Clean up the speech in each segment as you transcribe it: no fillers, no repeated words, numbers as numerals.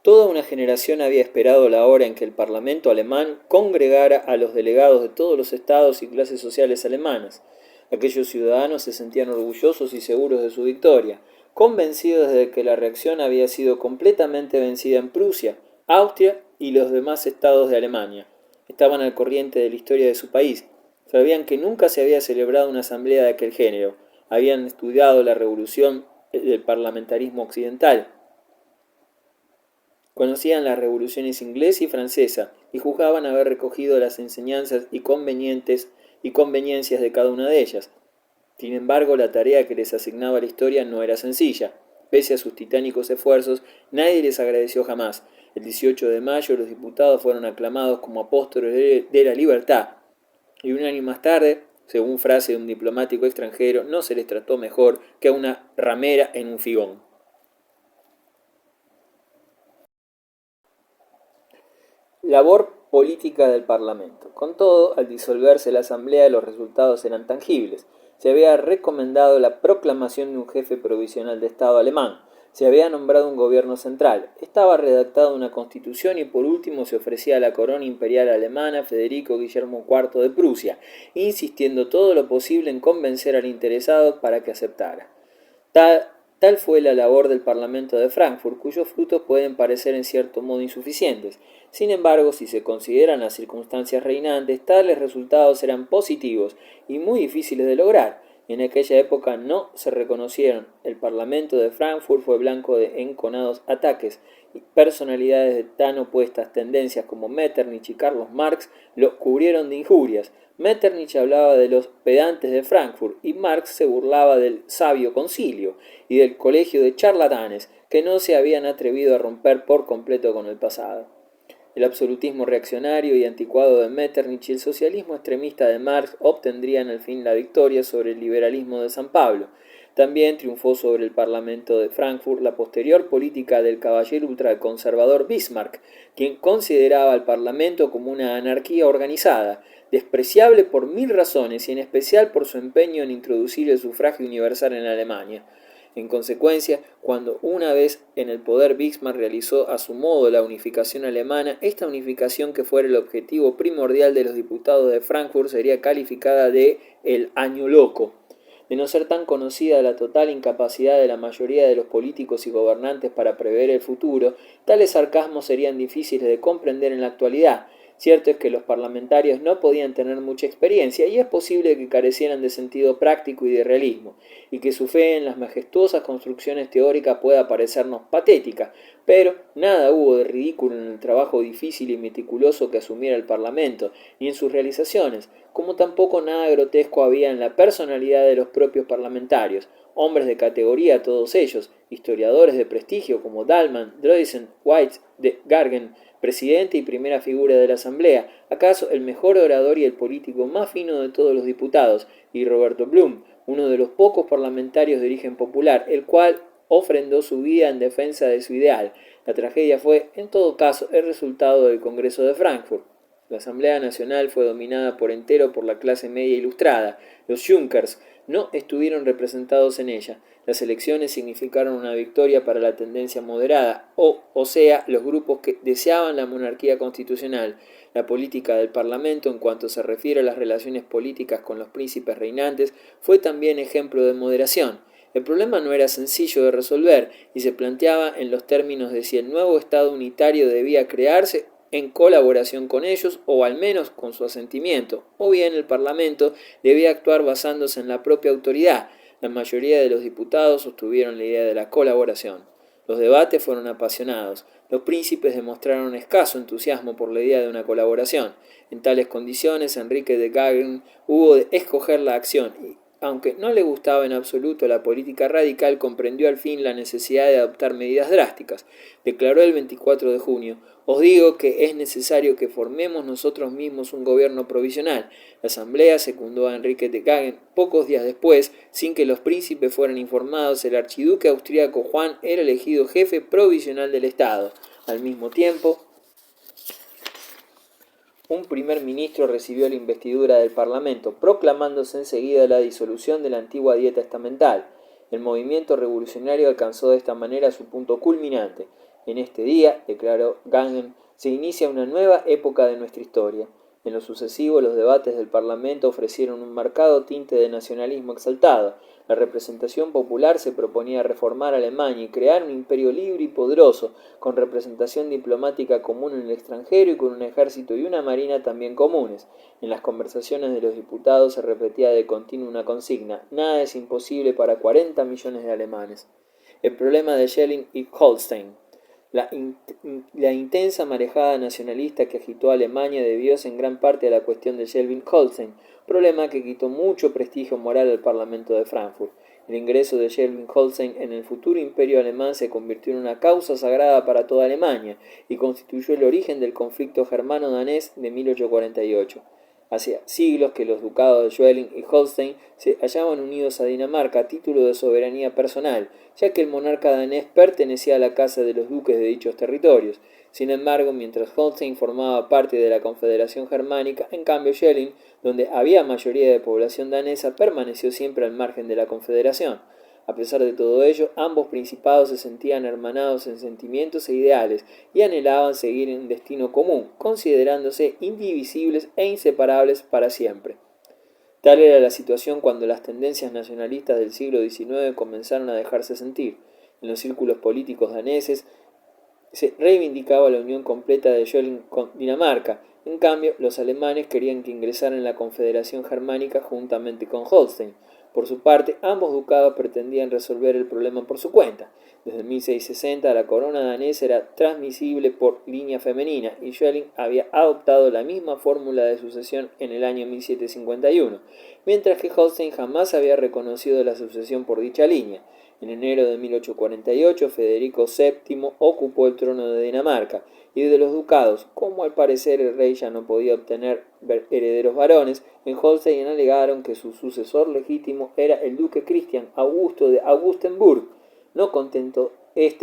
Toda una generación había esperado la hora en que el Parlamento alemán congregara a los delegados de todos los estados y clases sociales alemanas. Aquellos ciudadanos se sentían orgullosos y seguros de su victoria, convencidos de que la reacción había sido completamente vencida en Prusia, Austria y los demás estados de Alemania. Estaban al corriente de la historia de su país. Sabían que nunca se había celebrado una asamblea de aquel género. Habían estudiado la revolución del parlamentarismo occidental. Conocían las revoluciones inglesa y francesa y juzgaban haber recogido las enseñanzas y conveniencias de cada una de ellas. Sin embargo, la tarea que les asignaba la historia no era sencilla. Pese a sus titánicos esfuerzos, nadie les agradeció jamás. El 18 de mayo los diputados fueron aclamados como apóstoles de la libertad, y un año más tarde, según frase de un diplomático extranjero, no se les trató mejor que a una ramera en un figón. Labor política del Parlamento. Con todo, al disolverse la Asamblea, los resultados eran tangibles. Se había recomendado la proclamación de un jefe provisional de Estado alemán. Se había nombrado un gobierno central. Estaba redactada una constitución y por último se ofrecía a la corona imperial alemana Federico Guillermo IV de Prusia, insistiendo todo lo posible en convencer al interesado para que aceptara. Tal fue la labor del Parlamento de Frankfurt, cuyos frutos pueden parecer en cierto modo insuficientes. Sin embargo, si se consideran las circunstancias reinantes, tales resultados eran positivos y muy difíciles de lograr. En aquella época no se reconocieron. El Parlamento de Frankfurt fue blanco de enconados ataques y personalidades de tan opuestas tendencias como Metternich y Carlos Marx lo cubrieron de injurias. Metternich hablaba de los pedantes de Frankfurt y Marx se burlaba del sabio concilio y del colegio de charlatanes que no se habían atrevido a romper por completo con el pasado. El absolutismo reaccionario y anticuado de Metternich y el socialismo extremista de Marx obtendrían al fin la victoria sobre el liberalismo de San Pablo. También triunfó sobre el Parlamento de Frankfurt la posterior política del caballero ultraconservador Bismarck, quien consideraba al Parlamento como una anarquía organizada, despreciable por mil razones y en especial por su empeño en introducir el sufragio universal en Alemania. En consecuencia, cuando una vez en el poder Bismarck realizó a su modo la unificación alemana, esta unificación que fuera el objetivo primordial de los diputados de Frankfurt sería calificada de el año loco. De no ser tan conocida la total incapacidad de la mayoría de los políticos y gobernantes para prever el futuro, tales sarcasmos serían difíciles de comprender en la actualidad. Cierto es que los parlamentarios no podían tener mucha experiencia y es posible que carecieran de sentido práctico y de realismo, y que su fe en las majestuosas construcciones teóricas pueda parecernos patética, pero nada hubo de ridículo en el trabajo difícil y meticuloso que asumiera el Parlamento, ni en sus realizaciones, como tampoco nada grotesco había en la personalidad de los propios parlamentarios, hombres de categoría todos ellos, historiadores de prestigio como Dahlmann, Droysen, White, de Gargen, presidente y primera figura de la Asamblea, acaso el mejor orador y el político más fino de todos los diputados, y Roberto Blum, uno de los pocos parlamentarios de origen popular, el cual ofrendó su vida en defensa de su ideal. La tragedia fue, en todo caso, el resultado del Congreso de Frankfurt. La Asamblea Nacional fue dominada por entero por la clase media ilustrada. Los Junkers no estuvieron representados en ella. Las elecciones significaron una victoria para la tendencia moderada, o sea, los grupos que deseaban la monarquía constitucional. La política del Parlamento, en cuanto se refiere a las relaciones políticas con los príncipes reinantes, fue también ejemplo de moderación. El problema no era sencillo de resolver y se planteaba en los términos de si el nuevo Estado unitario debía crearse en colaboración con ellos o al menos con su asentimiento, o bien el Parlamento debía actuar basándose en la propia autoridad. La mayoría de los diputados sostuvieron la idea de la colaboración. Los debates fueron apasionados. Los príncipes demostraron escaso entusiasmo por la idea de una colaboración. En tales condiciones, Enrique de Gaggen hubo de escoger la acción y, aunque no le gustaba en absoluto la política radical, comprendió al fin la necesidad de adoptar medidas drásticas. Declaró el 24 de junio: «Os digo que es necesario que formemos nosotros mismos un gobierno provisional». La Asamblea secundó a Enrique de Gaggen. Pocos días después, sin que los príncipes fueran informados, el archiduque austríaco Juan era elegido jefe provisional del Estado. Al mismo tiempo, un primer ministro recibió la investidura del Parlamento, proclamándose enseguida la disolución de la antigua dieta estamental. El movimiento revolucionario alcanzó de esta manera su punto culminante. En este día, declaró Gangem, se inicia una nueva época de nuestra historia. En lo sucesivo, los debates del Parlamento ofrecieron un marcado tinte de nacionalismo exaltado. La representación popular se proponía reformar Alemania y crear un imperio libre y poderoso, con representación diplomática común en el extranjero y con un ejército y una marina también comunes. En las conversaciones de los diputados se repetía de continuo una consigna: nada es imposible para 40 millones de alemanes. El problema de Schleswig y Holstein. La intensa marejada nacionalista que agitó a Alemania debióse en gran parte a la cuestión de Schleswig-Holstein, problema que quitó mucho prestigio moral al Parlamento de Frankfurt. El ingreso de Schleswig-Holstein en el futuro imperio alemán se convirtió en una causa sagrada para toda Alemania y constituyó el origen del conflicto germano-danés de 1848. Hacía siglos que los ducados de Schleswig y Holstein se hallaban unidos a Dinamarca a título de soberanía personal, ya que el monarca danés pertenecía a la casa de los duques de dichos territorios. Sin embargo, mientras Holstein formaba parte de la Confederación Germánica, en cambio Schleswig, donde había mayoría de población danesa, permaneció siempre al margen de la Confederación. A pesar de todo ello, ambos principados se sentían hermanados en sentimientos e ideales y anhelaban seguir un destino común, considerándose indivisibles e inseparables para siempre. Tal era la situación cuando las tendencias nacionalistas del siglo XIX comenzaron a dejarse sentir. En los círculos políticos daneses se reivindicaba la unión completa de Schleswig con Dinamarca. En cambio, los alemanes querían que ingresara en la Confederación Germánica juntamente con Holstein. Por su parte, ambos ducados pretendían resolver el problema por su cuenta. Desde 1660 la corona danesa era transmisible por línea femenina y Schleswig había adoptado la misma fórmula de sucesión en el año 1751, mientras que Holstein jamás había reconocido la sucesión por dicha línea. En enero de 1848 Federico VII ocupó el trono de Dinamarca y de los ducados, como al parecer el rey ya no podía obtener herederos varones, en Holstein alegaron que su sucesor legítimo era el duque Cristian Augusto de Augustenburg. No contento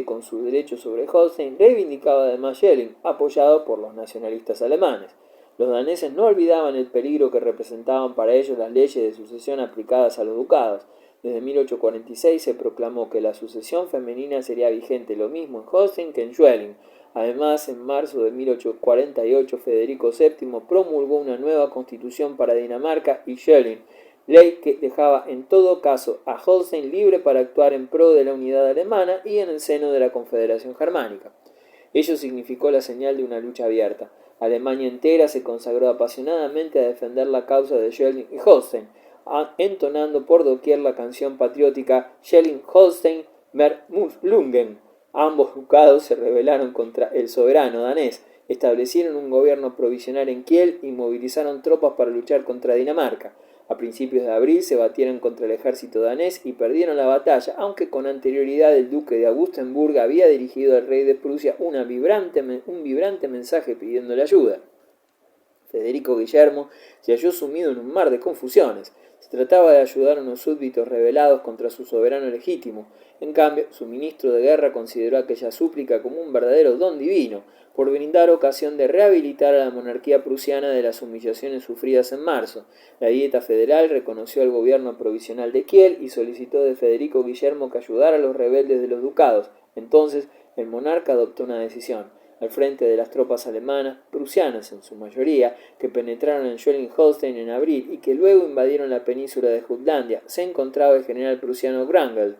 con su derecho sobre Holstein, reivindicaba además Schleswig, apoyado por los nacionalistas alemanes. Los daneses no olvidaban el peligro que representaban para ellos las leyes de sucesión aplicadas a los ducados. Desde 1846 se proclamó que la sucesión femenina sería vigente lo mismo en Holstein que en Schleswig. Además, en marzo de 1848 Federico VII promulgó una nueva constitución para Dinamarca y Schleswig, ley que dejaba en todo caso a Holstein libre para actuar en pro de la unidad alemana y en el seno de la Confederación Germánica. Ello significó la señal de una lucha abierta. Alemania entera se consagró apasionadamente a defender la causa de Schleswig y Holstein, entonando por doquier la canción patriótica Schleswig-Holstein Vermuthlungen. Ambos ducados se rebelaron contra el soberano danés, establecieron un gobierno provisional en Kiel y movilizaron tropas para luchar contra Dinamarca. A principios de abril se batieron contra el ejército danés y perdieron la batalla, aunque con anterioridad el duque de Augustenburg había dirigido al rey de Prusia un vibrante mensaje pidiéndole ayuda. Federico Guillermo se halló sumido en un mar de confusiones. Se trataba de ayudar a unos súbditos rebelados contra su soberano legítimo. En cambio, su ministro de guerra consideró aquella súplica como un verdadero don divino, por brindar ocasión de rehabilitar a la monarquía prusiana de las humillaciones sufridas en marzo. La Dieta Federal reconoció al gobierno provisional de Kiel y solicitó de Federico Guillermo que ayudara a los rebeldes de los ducados. Entonces, el monarca adoptó una decisión. Al frente de las tropas alemanas, prusianas en su mayoría, que penetraron en Schleswig-Holstein en abril y que luego invadieron la península de Jutlandia, se encontraba el general prusiano Wrangel.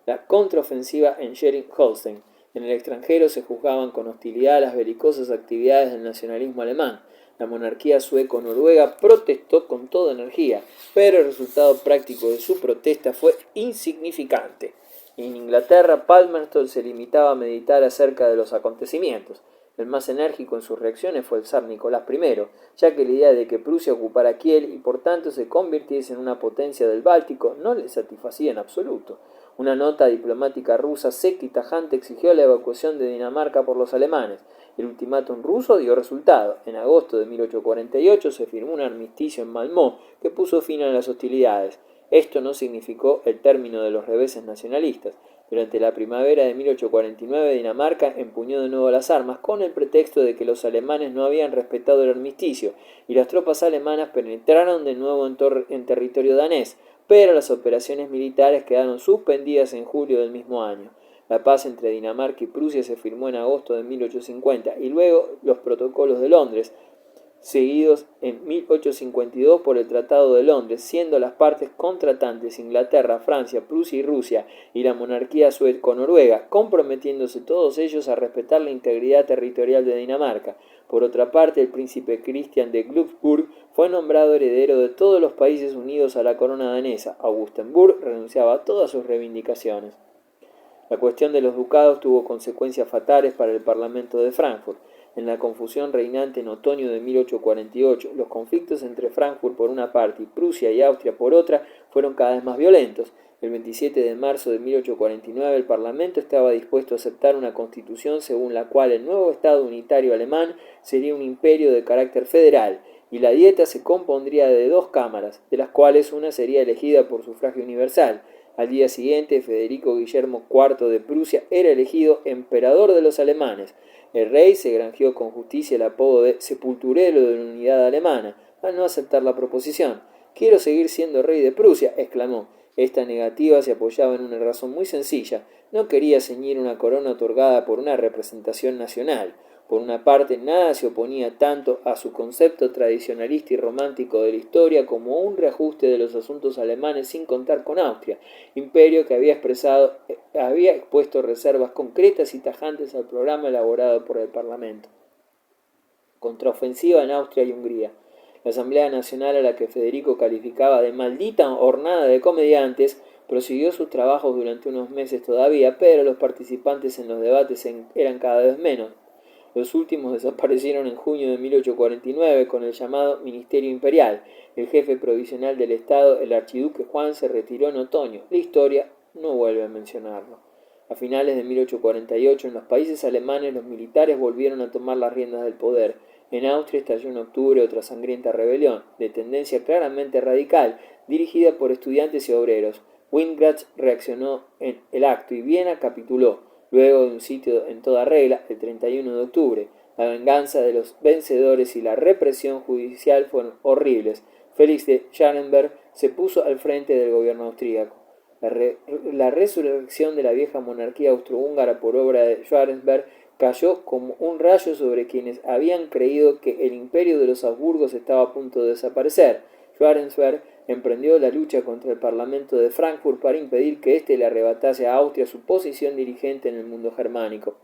La contraofensiva en Schleswig-Holstein. En el extranjero se juzgaban con hostilidad las belicosas actividades del nacionalismo alemán. La monarquía sueco-noruega protestó con toda energía, pero el resultado práctico de su protesta fue insignificante. En Inglaterra, Palmerston se limitaba a meditar acerca de los acontecimientos. El más enérgico en sus reacciones fue el zar Nicolás I, ya que la idea de que Prusia ocupara Kiel y por tanto se convirtiese en una potencia del Báltico no le satisfacía en absoluto. Una nota diplomática rusa seca y tajante exigió la evacuación de Dinamarca por los alemanes. El ultimátum ruso dio resultado. En agosto de 1848 se firmó un armisticio en Malmö que puso fin a las hostilidades. Esto no significó el término de los reveses nacionalistas. Durante la primavera de 1849 Dinamarca empuñó de nuevo las armas con el pretexto de que los alemanes no habían respetado el armisticio y las tropas alemanas penetraron de nuevo en territorio danés, pero las operaciones militares quedaron suspendidas en julio del mismo año. La paz entre Dinamarca y Prusia se firmó en agosto de 1850 y luego los protocolos de Londres, seguidos en 1852 por el Tratado de Londres, siendo las partes contratantes Inglaterra, Francia, Prusia y Rusia y la monarquía sueco-noruega, comprometiéndose todos ellos a respetar la integridad territorial de Dinamarca. Por otra parte, el príncipe Christian de Glücksburg fue nombrado heredero de todos los países unidos a la corona danesa. Augustenburg renunciaba a todas sus reivindicaciones. La cuestión de los ducados tuvo consecuencias fatales para el Parlamento de Frankfurt. En la confusión reinante en otoño de 1848, los conflictos entre Frankfurt por una parte y Prusia y Austria por otra fueron cada vez más violentos. El 27 de marzo de 1849 el Parlamento estaba dispuesto a aceptar una constitución según la cual el nuevo Estado unitario alemán sería un imperio de carácter federal, y la Dieta se compondría de 2 cámaras, de las cuales una sería elegida por sufragio universal. Al día siguiente, Federico Guillermo IV de Prusia era elegido emperador de los alemanes. El rey se granjeó con justicia el apodo de sepulturero de la unidad alemana, al no aceptar la proposición. «Quiero seguir siendo rey de Prusia», exclamó. Esta negativa se apoyaba en una razón muy sencilla. No quería ceñir una corona otorgada por una representación nacional. Por una parte, nada se oponía tanto a su concepto tradicionalista y romántico de la historia como un reajuste de los asuntos alemanes sin contar con Austria, imperio que había expuesto reservas concretas y tajantes al programa elaborado por el Parlamento. Contraofensiva en Austria y Hungría. La Asamblea Nacional, a la que Federico calificaba de maldita hornada de comediantes, prosiguió sus trabajos durante unos meses todavía, pero los participantes en los debates eran cada vez menos. Los últimos desaparecieron en junio de 1849 con el llamado Ministerio Imperial. El jefe provisional del Estado, el archiduque Juan, se retiró en otoño. La historia no vuelve a mencionarlo. A finales de 1848, en los países alemanes, los militares volvieron a tomar las riendas del poder. En Austria estalló en octubre otra sangrienta rebelión, de tendencia claramente radical, dirigida por estudiantes y obreros. Wingratz reaccionó en el acto y Viena capituló. Luego de un sitio en toda regla, el 31 de octubre, la venganza de los vencedores y la represión judicial fueron horribles. Félix de Scharrenberg se puso al frente del gobierno austríaco. La resurrección de la vieja monarquía austrohúngara por obra de Scharrenberg cayó como un rayo sobre quienes habían creído que el imperio de los Habsburgos estaba a punto de desaparecer. Scharrenberg emprendió la lucha contra el Parlamento de Frankfurt para impedir que éste le arrebatase a Austria su posición dirigente en el mundo germánico.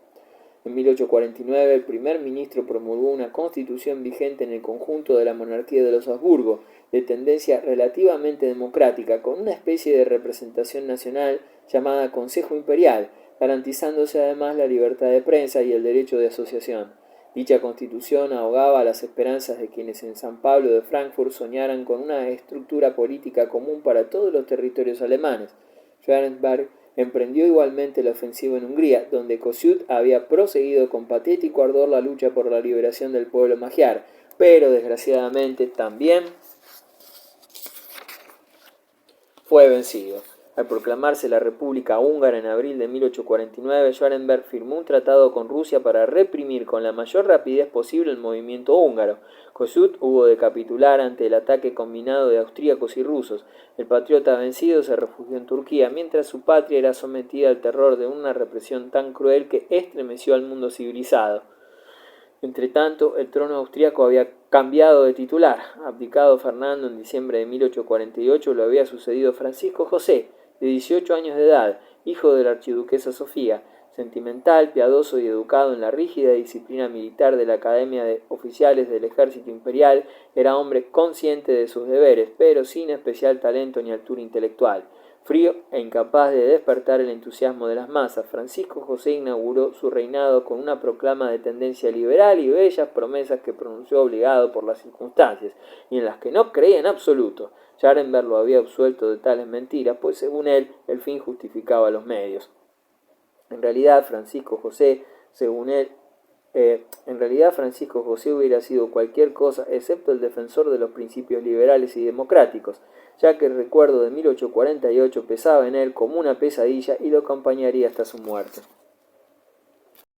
En 1849 el primer ministro promulgó una constitución vigente en el conjunto de la monarquía de los Habsburgo, de tendencia relativamente democrática, con una especie de representación nacional llamada Consejo Imperial, garantizándose además la libertad de prensa y el derecho de asociación. Dicha constitución ahogaba las esperanzas de quienes en San Pablo de Frankfurt soñaran con una estructura política común para todos los territorios alemanes. Scharrenberg emprendió igualmente la ofensiva en Hungría, donde Kossuth había proseguido con patético ardor la lucha por la liberación del pueblo magiar, pero desgraciadamente también fue vencido. Al proclamarse la República Húngara en abril de 1849, Scharrenberg firmó un tratado con Rusia para reprimir con la mayor rapidez posible el movimiento húngaro. Kossuth hubo de capitular ante el ataque combinado de austríacos y rusos. El patriota vencido se refugió en Turquía, mientras su patria era sometida al terror de una represión tan cruel que estremeció al mundo civilizado. Entretanto, el trono austríaco había cambiado de titular. Abdicado Fernando en diciembre de 1848, lo había sucedido Francisco José, de 18 años de edad, hijo de la archiduquesa Sofía. Sentimental, piadoso y educado en la rígida disciplina militar de la Academia de Oficiales del Ejército Imperial, era hombre consciente de sus deberes, pero sin especial talento ni altura intelectual. Frío e incapaz de despertar el entusiasmo de las masas, Francisco José inauguró su reinado con una proclama de tendencia liberal y bellas promesas que pronunció obligado por las circunstancias, y en las que no creía en absoluto. Scharrenberg lo había absuelto de tales mentiras, pues según él, el fin justificaba los medios. En realidad, Francisco José hubiera sido cualquier cosa excepto el defensor de los principios liberales y democráticos, ya que el recuerdo de 1848 pesaba en él como una pesadilla y lo acompañaría hasta su muerte.